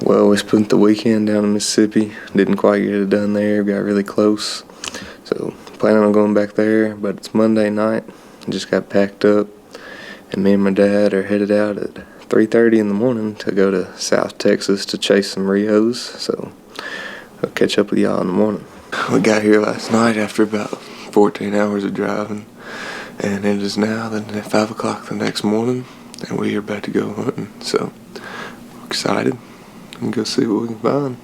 Well, we spent the weekend down in Mississippi. Didn't quite get it done there. Got really close. So planning on going back there, but it's Monday night. Just got packed up, and me and my dad are headed out at 3:30 in the morning to go to South Texas to chase some Rios. So I'll catch up with y'all in the morning. We got here last night after about 14 hours of driving, and it is now at 5 o'clock the next morning, and we are about to go hunting. So we're excited and go see what we can find.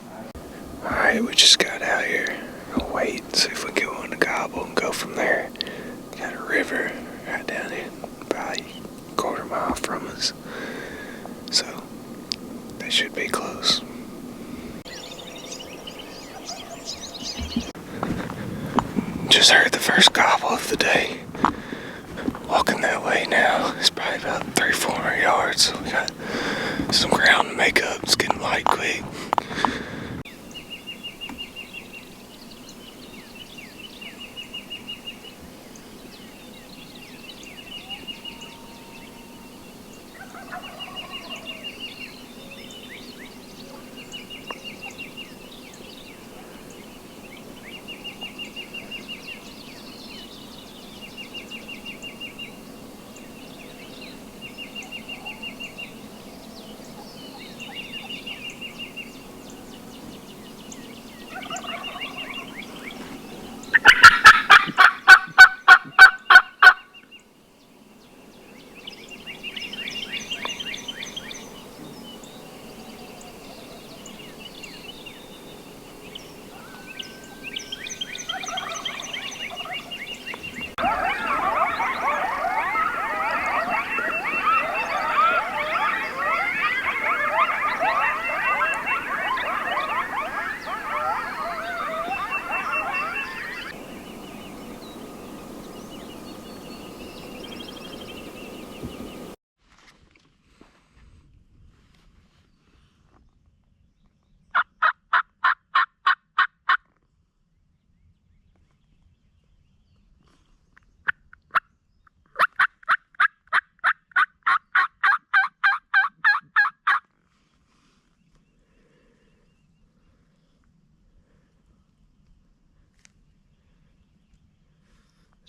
Alright, we just got out here. We'll wait and see if we can go on the gobble and go from there. Got a river right down here, probably a quarter mile from us. So they should be close. Just heard the first gobble of the day. Walking that way now. It's probably about 300-400 yards. So we got some ground to make up. It's getting light quick.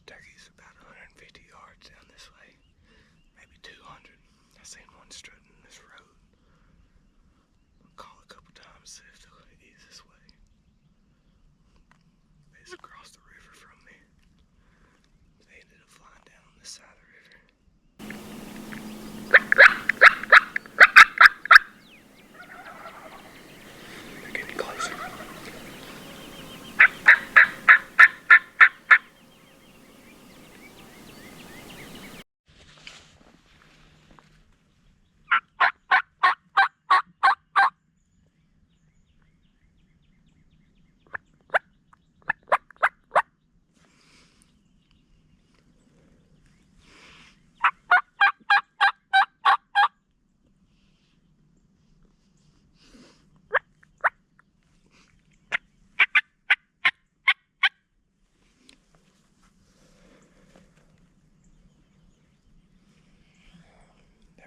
Turkey's about 150 yards down this way, maybe 200. I seen one strutting this road. I'll call a couple times, see if they'll ease this way. They just across the river from me. They ended up flying down on this side of the river. They're getting closer.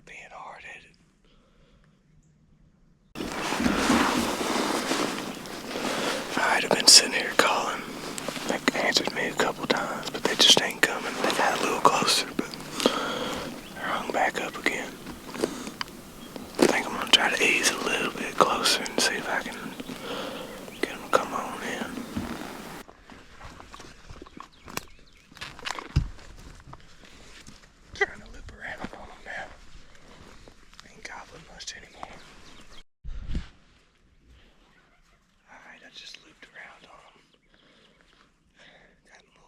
Being hard-headed. Alright, I've been sitting here calling. They answered me a couple times, but they just ain't coming. They got a little closer, but they're hung back up again. I think I'm gonna try to ease a little bit closer and see if I can get them to come on in. Trying to loop around on them now. Ain't gobbling much anymore. Alright, I just looped around on them. Got them a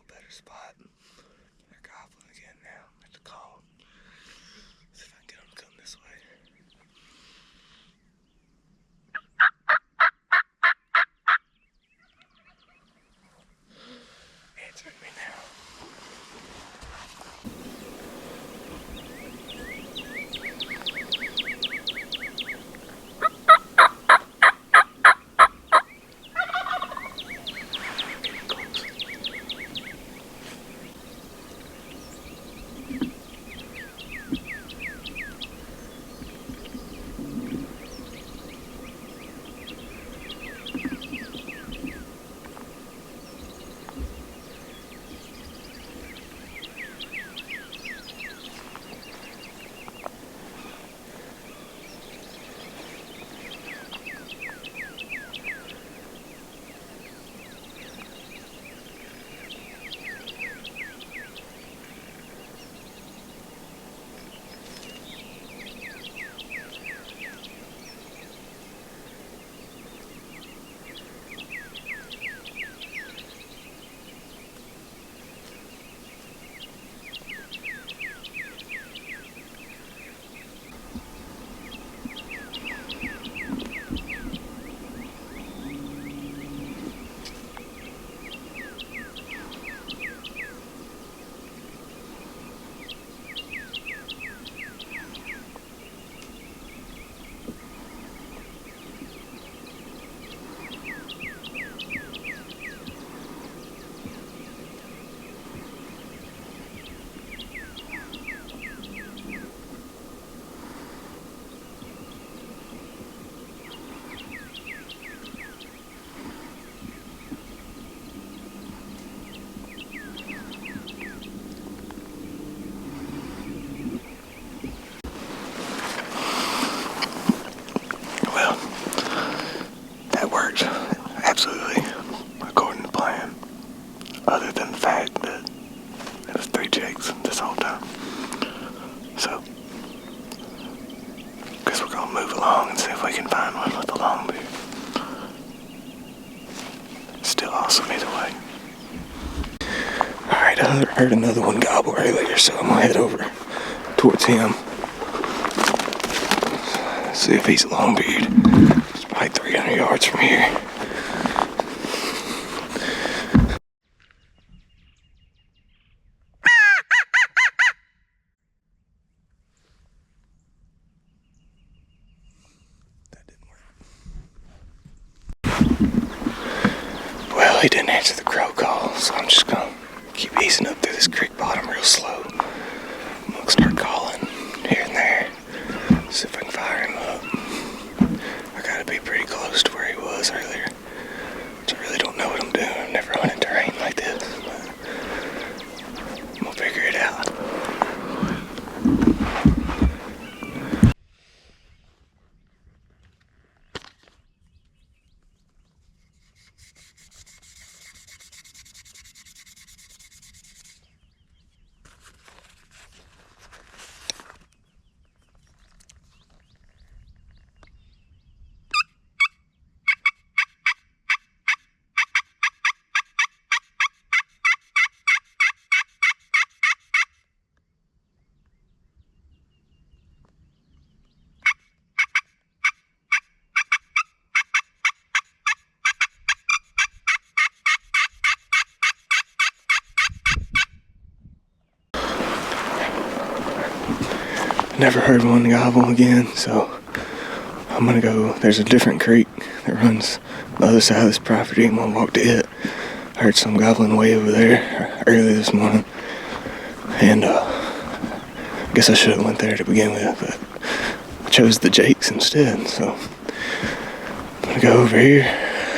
I heard another one gobble earlier, so I'm gonna head over towards him. See if he's a longbeard. It's probably 300 yards from here. That didn't work. Well, he didn't answer the crow call, so I'm just gonna keep easing up through this creek bottom real slow. I'm gonna start calling here and there. See if I can fire him up. I gotta be pretty close to where he was earlier. So I really don't know what I'm doing. I've never hunted terrain like this, but I'm gonna figure it out. Never heard one gobble again, so I'm gonna go. There's a different creek that runs the other side of this property. I'm gonna walk to it. I heard some gobbling way over there early this morning, and I guess I should have went there to begin with, but I chose the Jakes instead. So I'm gonna go over here,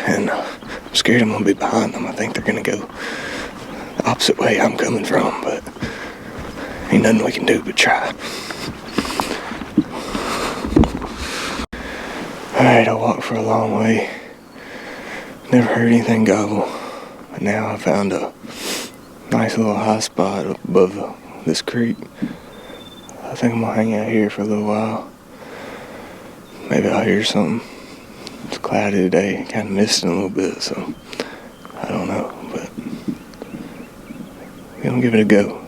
and I'm scared I'm gonna be behind them. I think they're gonna go the opposite way I'm coming from, but ain't nothing we can do but try. Alright, I walked for a long way. Never heard anything gobble. But now I found a nice little high spot above this creek. I think I'm gonna hang out here for a little while. Maybe I'll hear something. It's cloudy today, kind of misting a little bit, so I don't know, but we're gonna give it a go.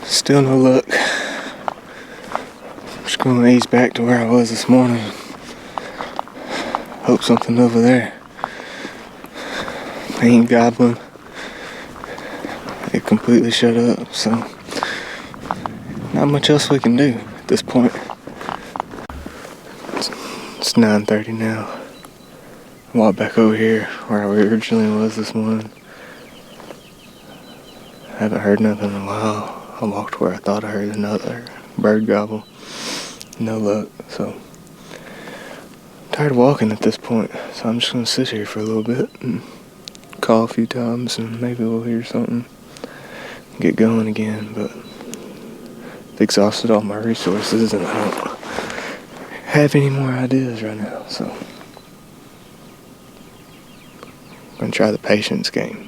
Still no luck. I'm just gonna ease back to where I was this morning. Hope something over there. They ain't gobbling. It completely shut up, so not much else we can do at this point. It's 9:30 now. Walk back over here where I originally was this morning. Haven't heard nothing in a while. I walked where I thought I heard another bird gobble. No luck, so I'm tired of walking at this point, so I'm just gonna sit here for a little bit and call a few times and maybe we'll hear something, get going again, but I've exhausted all my resources and I don't have any more ideas right now, so I'm gonna try the patience game.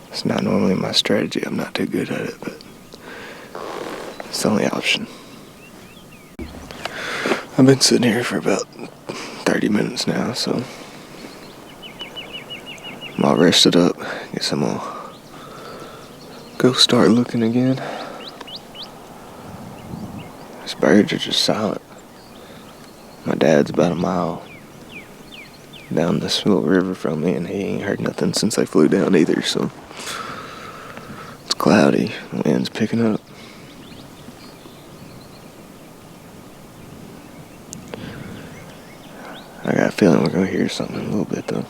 It's not normally my strategy. I'm not too good at it, but it's the only option. I've been sitting here for about 30 minutes now, so I'm all rested up. Guess I'm gonna go start looking again. These birds are just silent. My dad's about a mile down this little river from me, and he ain't heard nothing since they flew down either, so it's cloudy, the wind's picking up. I got a feeling we're gonna hear something in a little bit though.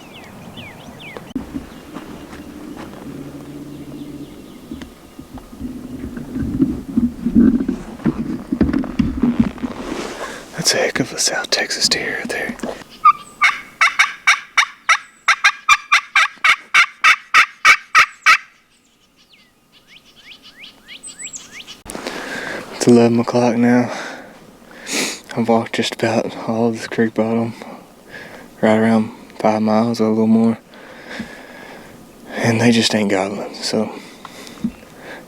That's a heck of a South Texas deer right there. It's 11 o'clock now. I've walked just about all of this creek bottom, right around 5 miles or a little more, and they just ain't gobbling. So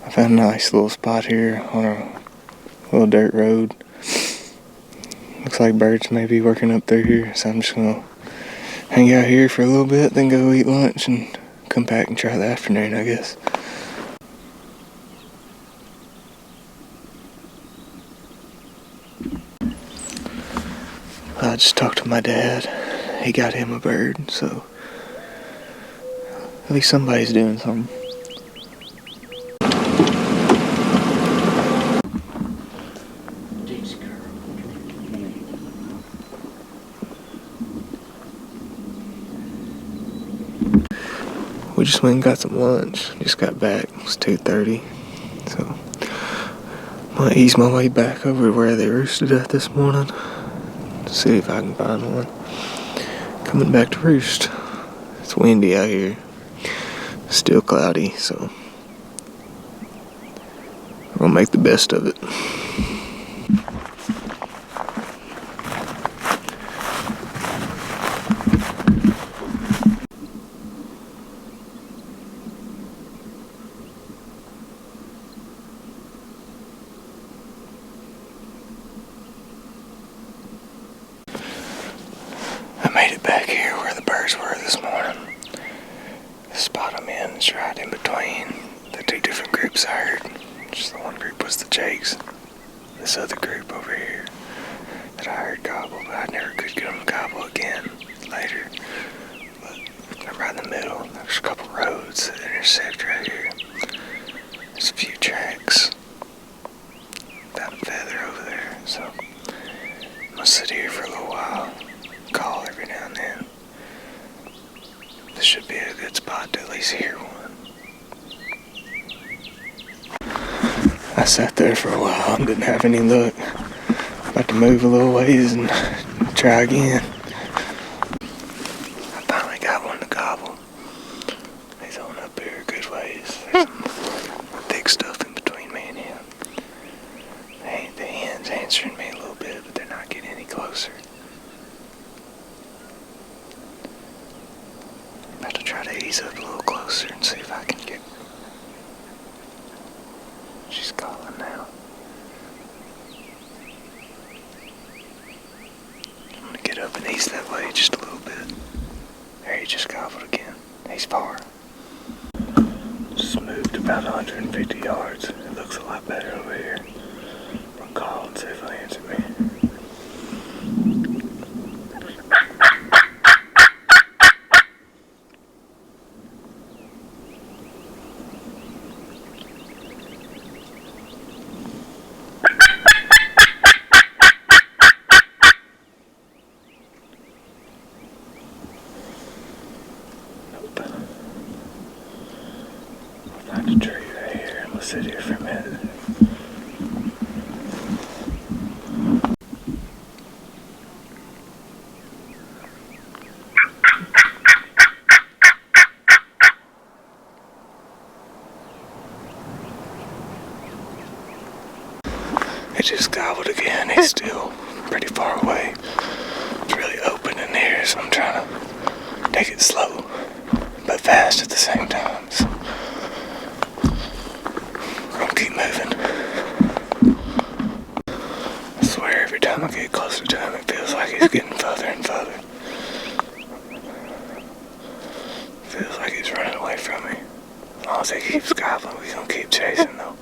I found a nice little spot here on a little dirt road. Looks like birds may be working up through here, so I'm just gonna hang out here for a little bit, then go eat lunch and come back and try the afternoon, I guess. I just talked to my dad. He got him a bird, so at least somebody's doing something. We just went and got some lunch. Just got back. It was 2:30. So I'm gonna ease my way back over to where they roosted at this morning. See if I can find one. Coming back to roost. It's windy out here. Still cloudy, so we're gonna make the best of it. I made it back here where the birds were this morning. The spot I'm in is right in between the two different groups I heard. Just the one group was the jakes. This other group over here that I heard gobble, but I never could get them to gobble again later. But I'm right in the middle. There's a couple roads that intersect right here. There's a few tracks. Found a feather over there, so I'm gonna sit here for a little while. Call every now and then. This should be a good spot to at least hear one. I sat there for a while and didn't have any luck. About to move a little ways and try again. I finally got one to gobble. He's on up here a good ways. There's some thick stuff in between me and him. The hen's answering me a little bit, but they're not getting any closer. About to try to ease up a little closer and see if I can get. She's calling now. I'm gonna get up and ease that way just a little bit. There, he just gobbled again. He's far. Just moved about 150 yards. It looks a lot better over here. I'll call and see if he'll answer me. Find a tree right here and we'll sit here for a minute. It just gobbled again. He's still pretty far away. It's really open in here, so I'm trying to take it slow but fast at the same time. So we're gonna keep moving. I swear every time I get closer to him, it feels like he's getting further and further. Feels like he's running away from me. As long as he keeps gobbling, we're gonna keep chasing though.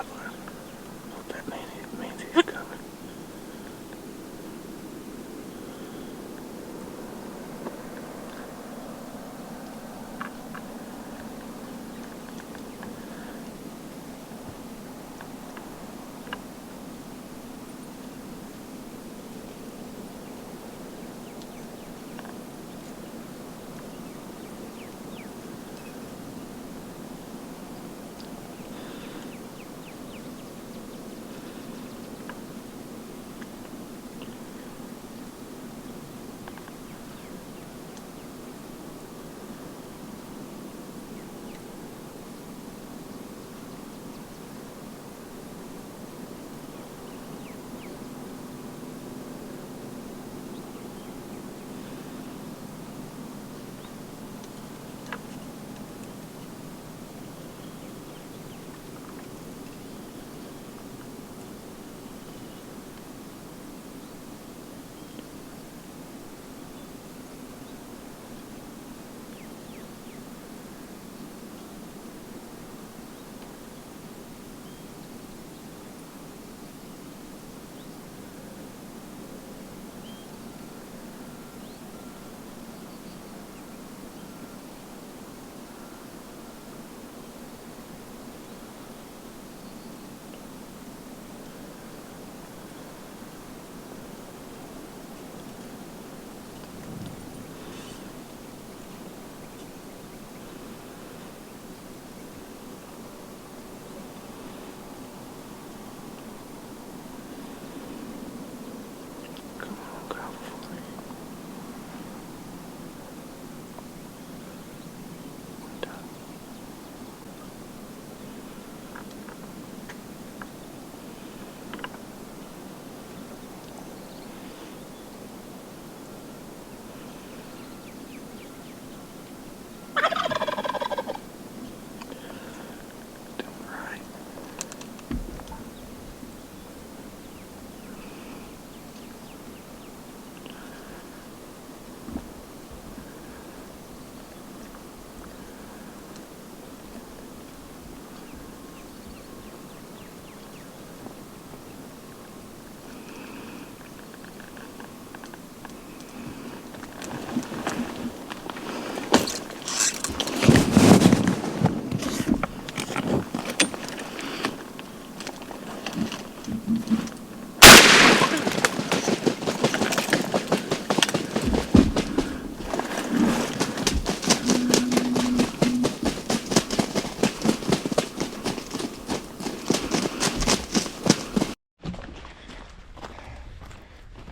traveling. What that means he's coming.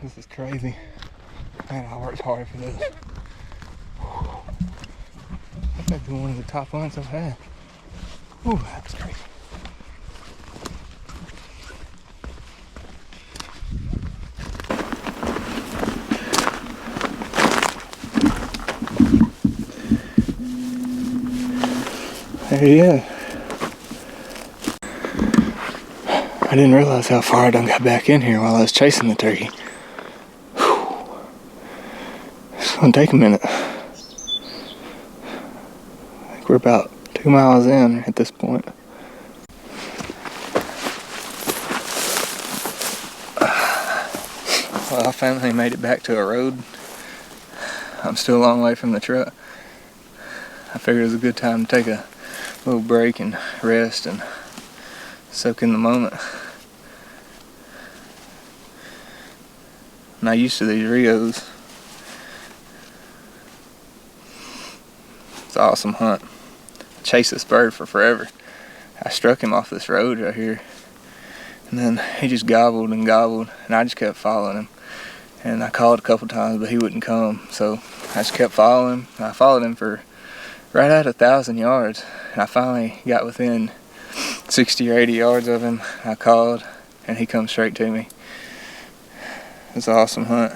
This is crazy. Man, I worked hard for this. That might be one of the top hunts I've had. Ooh, that was crazy. There he is. I didn't realize how far I done got back in here while I was chasing the turkey. Whew. It's gonna take a minute. I think we're about 2 miles in at this point. Well, I finally made it back to a road. I'm still a long way from the truck. I figured it was a good time to take a little break and rest and soak in the moment. I'm not used to these Rios. It's an awesome hunt. I chased this bird for forever. I struck him off this road right here, and then he just gobbled and gobbled, and I just kept following him. And I called a couple times, but he wouldn't come, so I just kept following him. And I followed him for right at 1,000 yards, and I finally got within 60 or 80 yards of him. I called, and he comes straight to me. It's an awesome hunt.